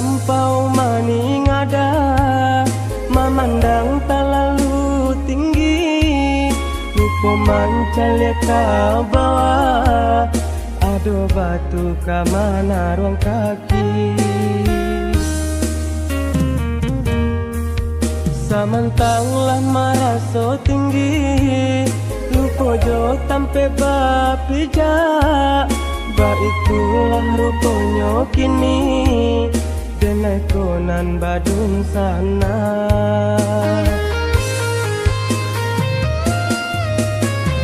terlampau maning ada, memandang terlalu tinggi, lupa mencalik ke bawah, aduh batu ke mana ruang kaki. Samantanglah maraso tinggi, lupa jo tampe bapijak, ba itulah rupanya kini, denai konan badung sana.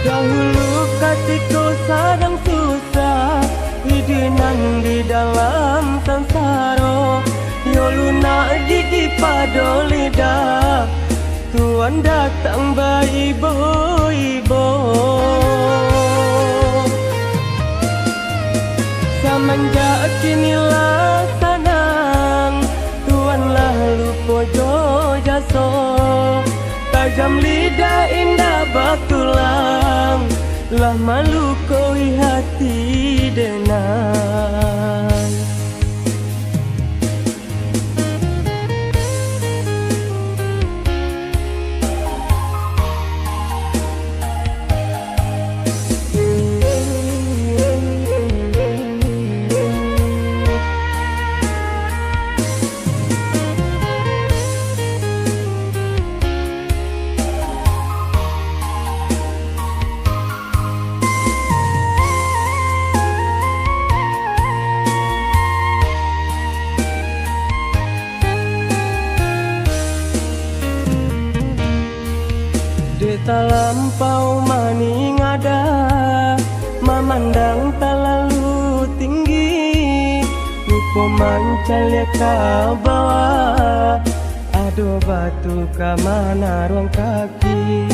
Dahulu ketika sedang susah, hidupan di dalam sansaro, yo lunak gigi pada lidah, Tuhan datang bayi ibu-ibu. Semenjak kinilah senang, Tuhanlah lupa jo jaso, tajam lidah indah batulang, lah malu koi hati denang. Terlampau maning ada, memandang terlalu tinggi, lupa mencalik ke bawah, aduh batu ke mana ruang kaki.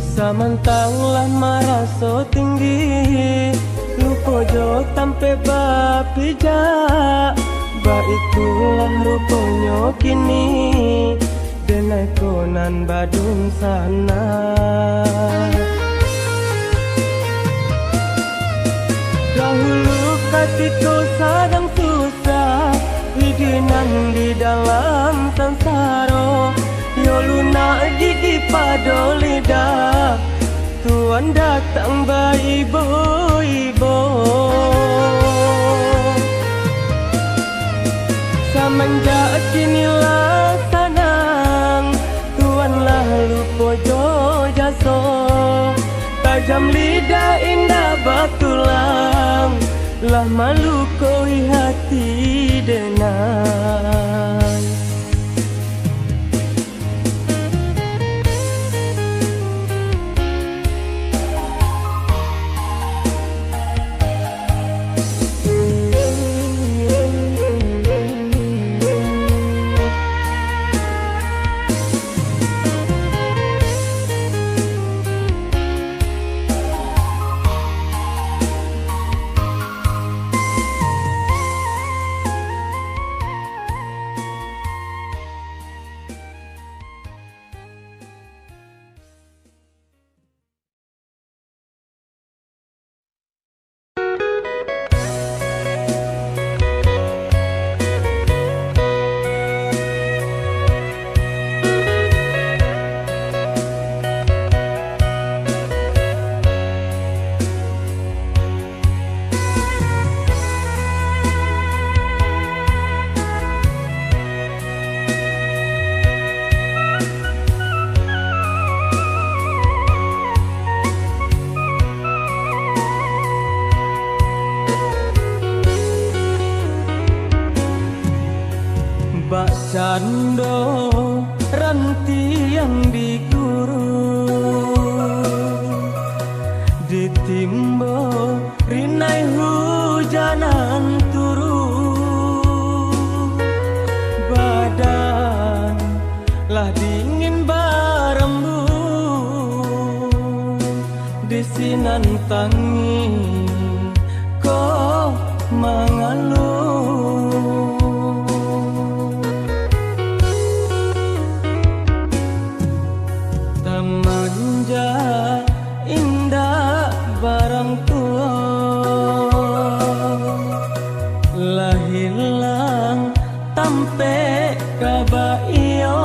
Samantanglah maraso tinggi, lupa jo tampe bapijak, ba itulah rupanya kini, denai konan badung sana. Dahulu ketika sedang susah, hidupan di dalam sansaro, yo lunak gigi pada lidah, Tuhan datang bayi ibu-ibu. Semenjak kinilah senang, Tuhanlah lupa jo jaso, tajam lidah indah batulang, lah malu koi hati denang. Bak cando ranti yang diguru, ditimbo rinai hujanan turu, badan lah dingin barembun, disinan tangi kok mengaluh. Manja indah barang tua, lah hilang tampe kabaiyo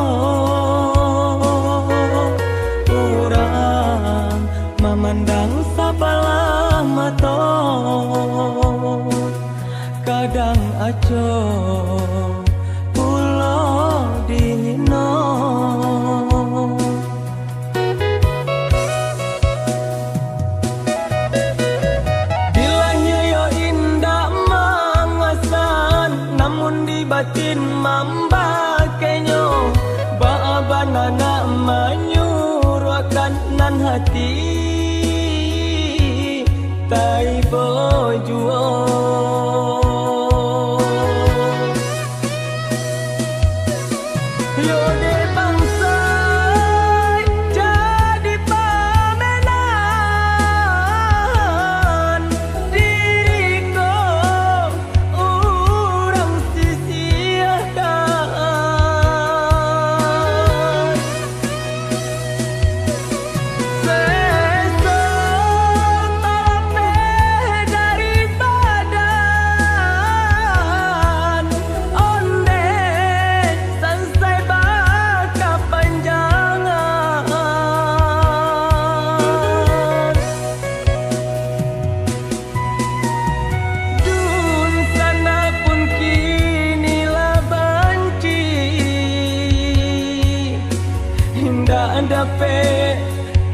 urang memandang sabalah mato kadang aco pulo dino dilahnya yo indah mangasan namun di batin mambakenyo baabanana manyuruakan nan hati tai bojuo yo de bangsa jadi pamenan diriku urang sia-siakan sesat talape dari badan onde selesai baka panjangan dun sana pun kini lah banci hinda dape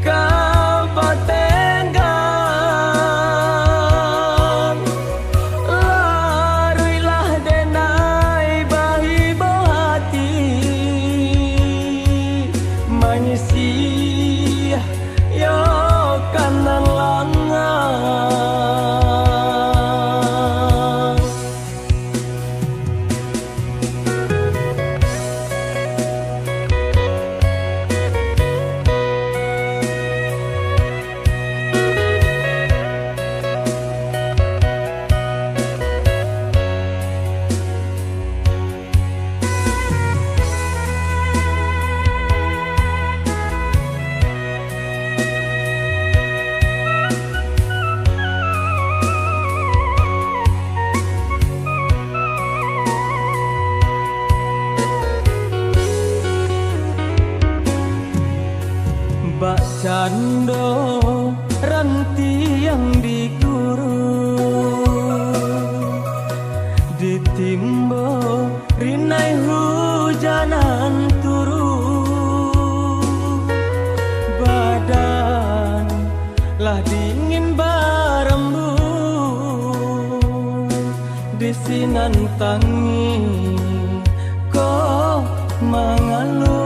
kabatengan laruilah denai bahi bohati manyisi yo kanan langang bak cando ranti yang diguru ditimbo rinai hujanan turu badan lah dingin barembun disinan tangi kok mangalu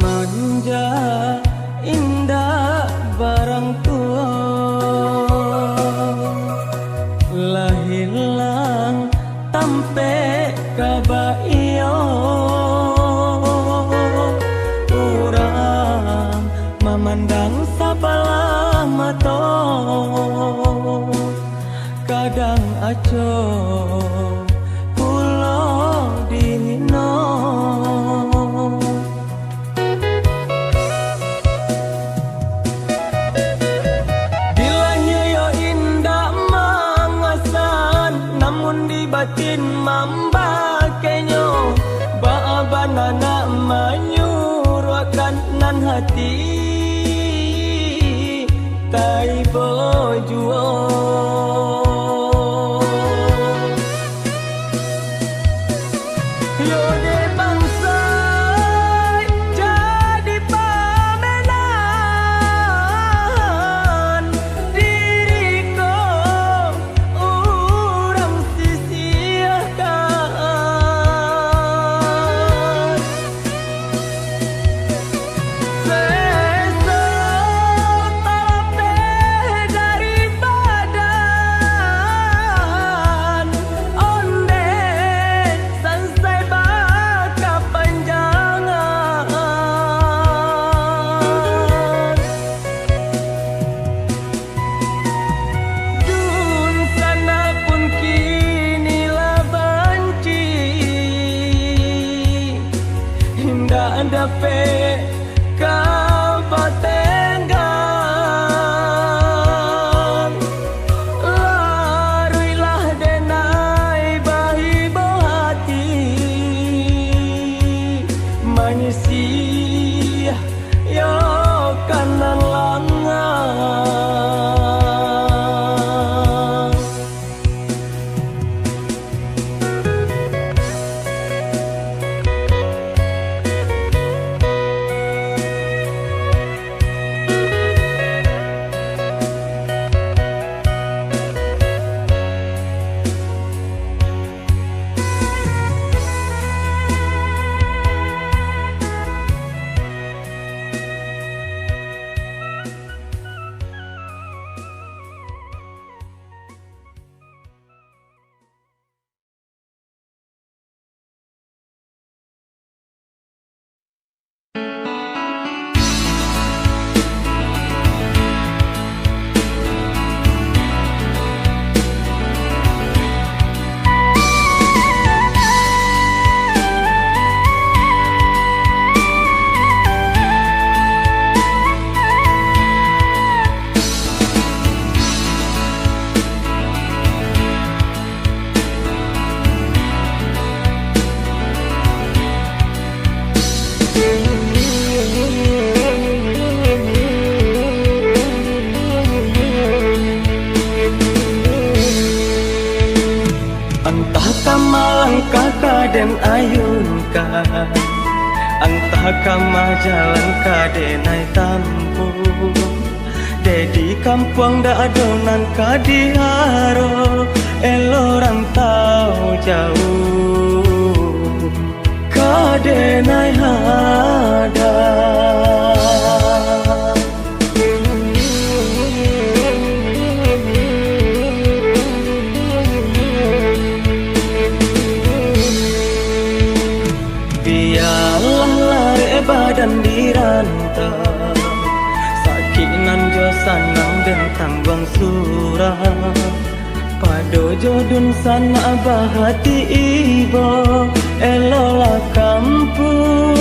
manja indah barang tua lah hilang tampe kabaiyo urang memandang sabalah mato kadang aco pulo dino di batin mambakenyo baabanana manyuruakan nan hati tai bojuo yo de bangsa jadi pamenan diriku urang sia-siakan sesat talape dari badan den ayunkan antah kama jalan kadenai tampung Dedi kampung da adonan kadiharo elo rantau jauh kadenai hada biarlah lare badan dirantau sakinan jo sanang den tanggung surah pado jodun sana bahati ibo elola kampung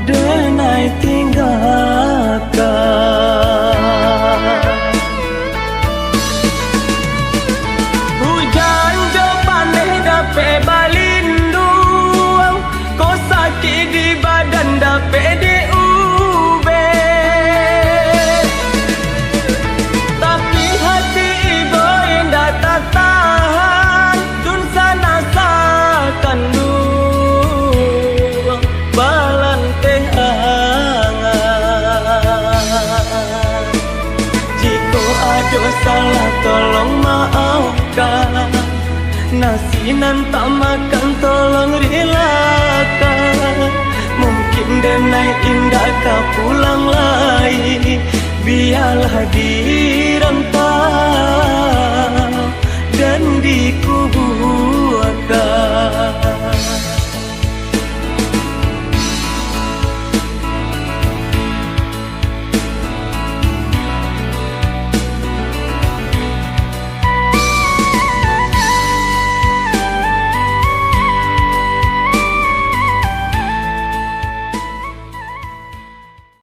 denai tinggalkan hujan jo paneh dape balindu ko sakit di badan dape di salah tolong maafkan nasinan tak makan tolong relakan mungkin denai indah kau pulang lagi biarlah dirantau dan dikubur